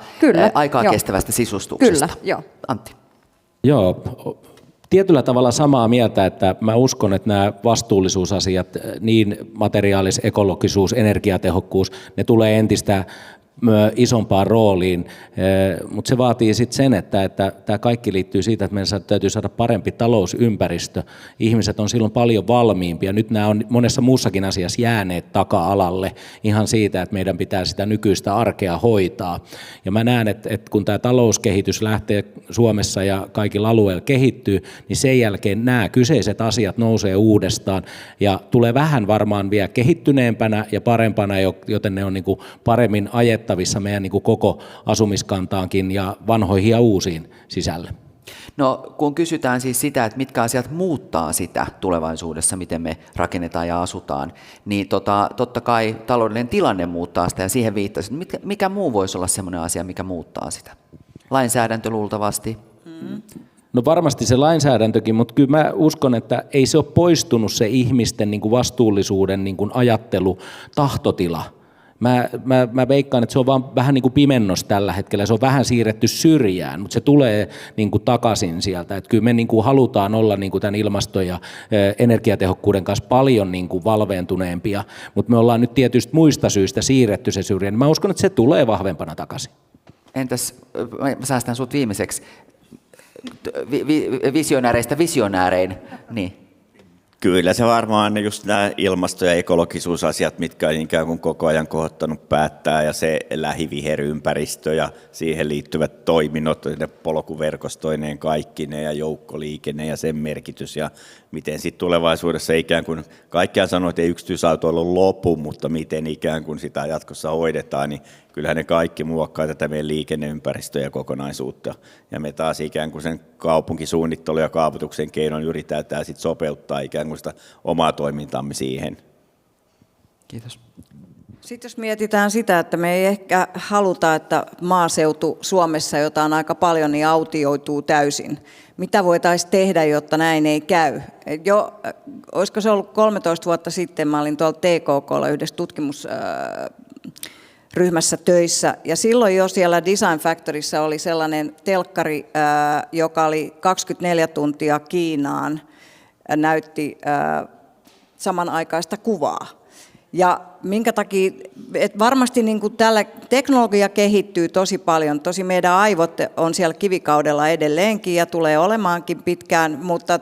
aikaa kestävästä sisustuksesta. Kyllä, joo. Antti. Joo, tietyllä tavalla samaa mieltä, että mä uskon, että nämä vastuullisuusasiat, niin materiaalis, ekologisuus, energiatehokkuus, ne tulee entistä isompaan rooliin, mutta se vaatii sitten sen, että tämä kaikki liittyy siitä, että meidän täytyy saada parempi talousympäristö. Ihmiset on silloin paljon valmiimpia. Nyt nämä on monessa muussakin asiassa jääneet taka-alalle ihan siitä, että meidän pitää sitä nykyistä arkea hoitaa. Ja mä näen, että kun tämä talouskehitys lähtee Suomessa ja kaikilla alueilla kehittyy, niin sen jälkeen nämä kyseiset asiat nousee uudestaan ja tulee vähän varmaan vielä kehittyneempänä ja parempana, joten ne on niin kuin paremmin ajettu meidän niin kuin koko asumiskantaankin ja vanhoihin ja uusiin sisälle. No kun kysytään siis sitä, että mitkä asiat muuttaa sitä tulevaisuudessa, miten me rakennetaan ja asutaan, niin totta kai taloudellinen tilanne muuttaa sitä ja siihen viittasin. Mikä muu voisi olla sellainen asia, mikä muuttaa sitä? Lainsäädäntö luultavasti. No varmasti se lainsäädäntökin, mutta kyllä mä uskon, että ei se ole poistunut se ihmisten niin kuin vastuullisuuden niin kuin ajattelu, tahtotila. Mä veikkaan, että se on vaan vähän niin kuin pimennos tällä hetkellä, se on vähän siirretty syrjään, mutta se tulee niin kuin takaisin sieltä. Että kyllä me niin kuin halutaan olla niin kuin tämän ilmaston ja energiatehokkuuden kanssa paljon niin kuin valveentuneempia, mutta me ollaan nyt tietysti muista syistä siirretty se syrjään. Mä uskon, että se tulee vahvempana takaisin. Entäs, mä säästän sut viimeiseksi, visionääreistä visionäärein, niin. Kyllä se varmaan just nämä ilmasto- ja ekologisuusasiat, mitkä on ikään kuin koko ajan kohottanut päättää, ja se lähiviherympäristö ja siihen liittyvät toiminnot, ne polkuverkostoineen kaikkineen ja joukkoliikenne ja sen merkitys ja miten sitten tulevaisuudessa ikään kuin, kaikkiaan sanoo, että ei yksityisautoilu lopu, mutta miten ikään kuin sitä jatkossa hoidetaan, niin kyllähän ne kaikki muokkaa tätä meidän liikenneympäristöä ja kokonaisuutta. Ja me taas ikään kuin sen kaupunkisuunnittelu ja kaavoituksen keinoin yritetään sitten sopeuttaa ikään kuin sitä omaa toimintaamme siihen. Kiitos. Sitten jos mietitään sitä, että me ei ehkä haluta, että maaseutu Suomessa, jota on aika paljon, niin autioituu täysin. Mitä voitaisiin tehdä, jotta näin ei käy? Olisiko se ollut 13 vuotta sitten, mä olin tuolla TKK:lla yhdessä ryhmässä töissä. Ja silloin jo siellä Design Factoryssa oli sellainen telkkari, joka oli 24 tuntia Kiinaan, näytti samanaikaista kuvaa. Ja minkä takia, että varmasti niin kuin tällä teknologia kehittyy tosi paljon, tosi meidän aivot on siellä kivikaudella edelleenkin ja tulee olemaankin pitkään, mutta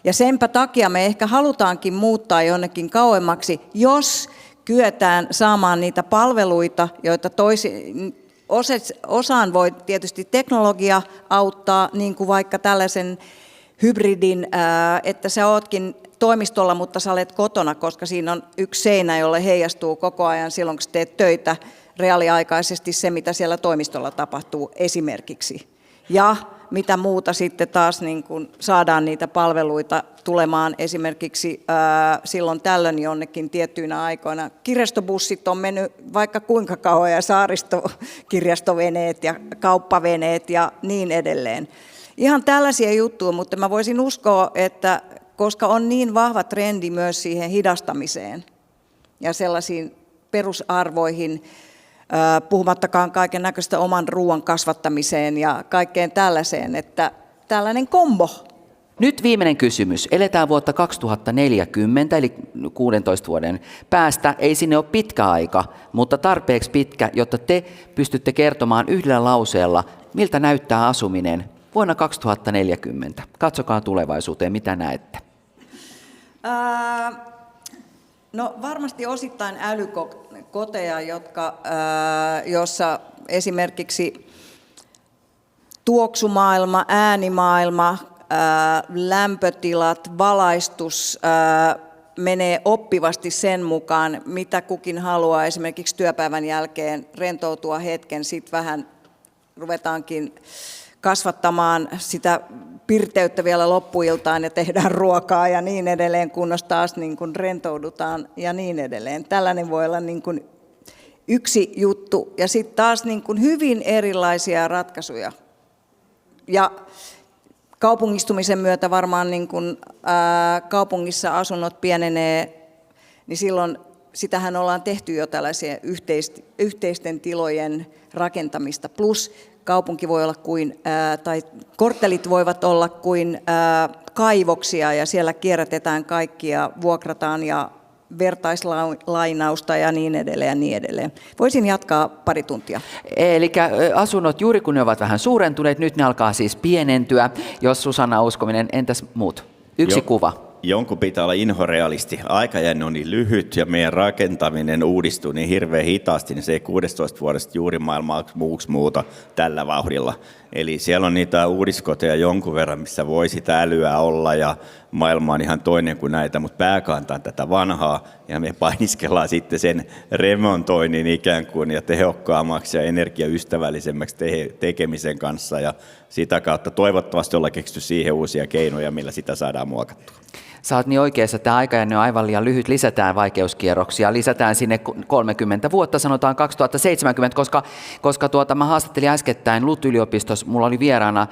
ja senpä takia me ehkä halutaankin muuttaa jonnekin kauemmaksi, jos kyetään saamaan niitä palveluita, joita osaan voi tietysti teknologia auttaa, niin kuin vaikka tällaisen hybridin, että sä ootkin toimistolla, mutta sä olet kotona, koska siinä on yksi seinä, jolle heijastuu koko ajan silloin, kun sä teet töitä reaaliaikaisesti se, mitä siellä toimistolla tapahtuu esimerkiksi. Ja mitä muuta sitten taas niin kun saadaan niitä palveluita tulemaan esimerkiksi silloin tällöin jonnekin tiettyinä aikoina. Kirjastobussit on mennyt vaikka kuinka kauan ja saaristokirjastoveneet ja kauppaveneet ja niin edelleen. Ihan tällaisia juttuja, mutta mä voisin uskoa, että koska on niin vahva trendi myös siihen hidastamiseen ja sellaisiin perusarvoihin, puhumattakaan kaiken näköistä oman ruoan kasvattamiseen ja kaikkeen tällaiseen, että tällainen kombo. Nyt viimeinen kysymys. Eletään vuotta 2040, eli 16 vuoden päästä. Ei sinne ole pitkä aika, mutta tarpeeksi pitkä, jotta te pystytte kertomaan yhdellä lauseella, miltä näyttää asuminen vuonna 2040. Katsokaa tulevaisuuteen, mitä näette. No varmasti osittain älykoteja, jossa esimerkiksi tuoksumaailma, äänimaailma, lämpötilat, valaistus menee oppivasti sen mukaan, mitä kukin haluaa esimerkiksi työpäivän jälkeen rentoutua hetken, sitten vähän ruvetaankin kasvattamaan sitä pirteyttä vielä loppuiltaan ja tehdään ruokaa ja niin edelleen, kunnes taas niin kuin rentoudutaan ja niin edelleen. Tällainen voi olla niin kuin yksi juttu ja sitten taas niin kuin hyvin erilaisia ratkaisuja. Ja kaupungistumisen myötä varmaan niin kuin, kaupungissa asunnot pienenee, niin silloin sitähän ollaan tehty jo tällaisia yhteisten tilojen rakentamista. Plus kaupunki voi olla tai korttelit voivat olla kuin kaivoksia ja siellä kierrätetään kaikkia, vuokrataan ja vertaislainausta ja niin edelleen ja niin edelleen. Voisin jatkaa pari tuntia. Eli asunnot, juuri kun ne ovat vähän suurentuneet, nyt ne alkaa siis pienentyä, jos Susanna uskominen, entäs muut? Yksi kuva. Jonkun pitää olla inhorealisti. Aikajänne on niin lyhyt ja meidän rakentaminen uudistuu niin hirveän hitaasti, niin se ei 16 vuodesta juuri maailmaa muuksi muuta tällä vauhdilla. Eli siellä on niitä uudiskoteja jonkun verran, missä voi sitä älyä olla ja maailma on ihan toinen kuin näitä, mutta pääkanta on tätä vanhaa ja me painiskellaan sitten sen remontoinnin ikään kuin ja tehokkaammaksi ja energiaystävällisemmäksi tekemisen kanssa ja sitä kautta toivottavasti ollaan keksitty siihen uusia keinoja, millä sitä saadaan muokattua. Sä oot niin oikeassa, että tämä aikajänne on aivan liian lyhyt, lisätään vaikeuskierroksia, lisätään sinne 30 vuotta, sanotaan 2070, koska mä haastattelin äskettäin LUT-yliopistossa, mulla oli vieraana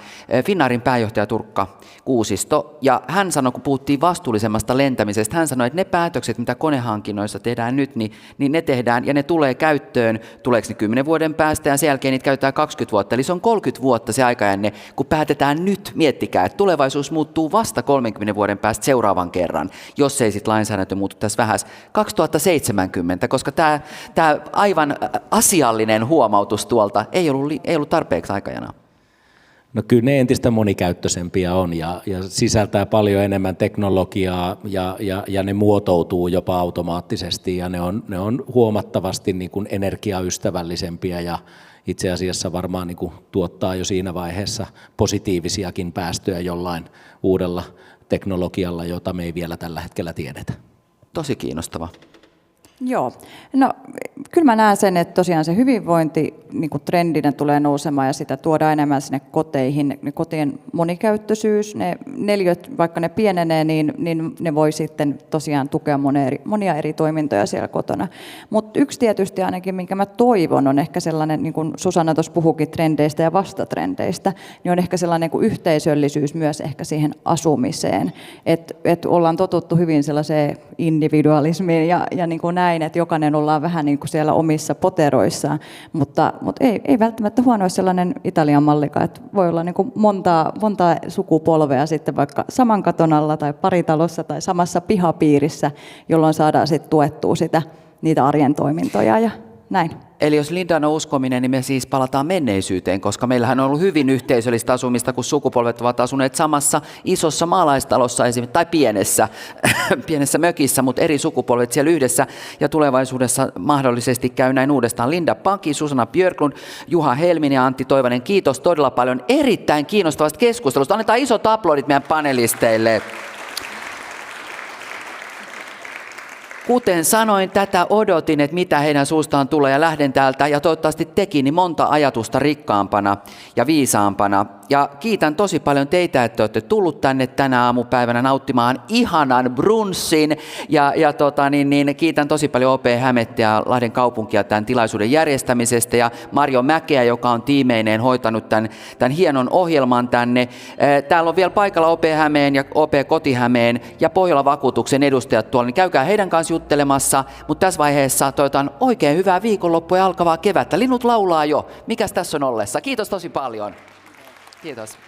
Finnairin pääjohtaja Turkka Kuusisto, ja hän sanoi, kun puhuttiin vastuullisemmasta lentämisestä, hän sanoi, että ne päätökset, mitä konehankinnoissa tehdään nyt, niin ne tehdään, ja ne tulee käyttöön, tuleeko ne 10 vuoden päästä, ja sen jälkeen niitä käytetään 20 vuotta, eli se on 30 vuotta se aikajänne, kun päätetään nyt, miettikää, että tulevaisuus muuttuu vasta 30 vuoden päästä seuraavan kerran, jos ei sitten lainsäädäntö muutu tässä vähäs 2070, koska tämä aivan asiallinen huomautus tuolta ei ollut tarpeeksi aikajana. No kyllä ne entistä monikäyttöisempiä on ja sisältää paljon enemmän teknologiaa ja ne muotoutuu jopa automaattisesti ja ne on huomattavasti niin kuin energiaystävällisempiä ja itse asiassa varmaan niin kuin tuottaa jo siinä vaiheessa positiivisiakin päästöjä jollain uudella teknologialla, jota me ei vielä tällä hetkellä tiedetä. Tosi kiinnostava. Joo, no kyllä mä näen sen, että tosiaan se hyvinvointi niin kuin trendinä tulee nousemaan ja sitä tuodaan enemmän sinne koteihin. Ne kotien monikäyttöisyys, ne neliöt, vaikka ne pienenee, niin ne voi sitten tosiaan tukea monia eri toimintoja siellä kotona. Mutta yksi tietysti ainakin, minkä mä toivon, on ehkä sellainen, niin kuin Susanna tuossa puhuikin trendeistä ja vastatrendeistä, niin on ehkä sellainen kuin yhteisöllisyys myös ehkä siihen asumiseen. Että ollaan totuttu hyvin sellaiseen individualismiin ja niin kuin näin, että jokainen ollaan vähän niin kuin siellä siellä omissa poteroissaan, mutta ei välttämättä huono sellainen Italian mallikaan, että voi olla niin kuin montaa sukupolvea sitten vaikka saman katon alla tai paritalossa tai samassa pihapiirissä, jolloin saadaan sitten tuettua niitä arjen toimintoja ja näin. Eli jos Lindan on uskominen, niin me siis palataan menneisyyteen, koska meillähän on ollut hyvin yhteisöllistä asumista, kun sukupolvet ovat asuneet samassa isossa maalaistalossa tai pienessä mökissä, mutta eri sukupolvet siellä yhdessä. Ja tulevaisuudessa mahdollisesti käy näin uudestaan. Linda Paki, Susanna Björklund, Juha Helminen ja Antti Toivanen, kiitos todella paljon erittäin kiinnostavasta keskustelusta. Annetaan isot aplodit meidän panelisteille. Kuten sanoin, tätä odotin, että mitä heidän suustaan tulee ja lähden täältä ja toivottavasti tekin niin monta ajatusta rikkaampana ja viisaampana. Ja kiitän tosi paljon teitä, että olette tullut tänne tänä aamupäivänä nauttimaan ihanan brunssin. Ja kiitän tosi paljon OP Hämettä ja Lahden kaupunkia tämän tilaisuuden järjestämisestä ja Marjo Mäkeä, joka on tiimeineen hoitanut tämän hienon ohjelman tänne. Täällä on vielä paikalla OP Hämeen ja OP Koti-Hämeen ja Pohjola-vakuutuksen edustajat tuolla, niin käykää heidän kanssa juttelemassa, mutta tässä vaiheessa toivotan oikein hyvää viikonloppua ja alkavaa kevättä. Linnut laulaa jo. Mikäs tässä on ollessa? Kiitos tosi paljon. Kiitos.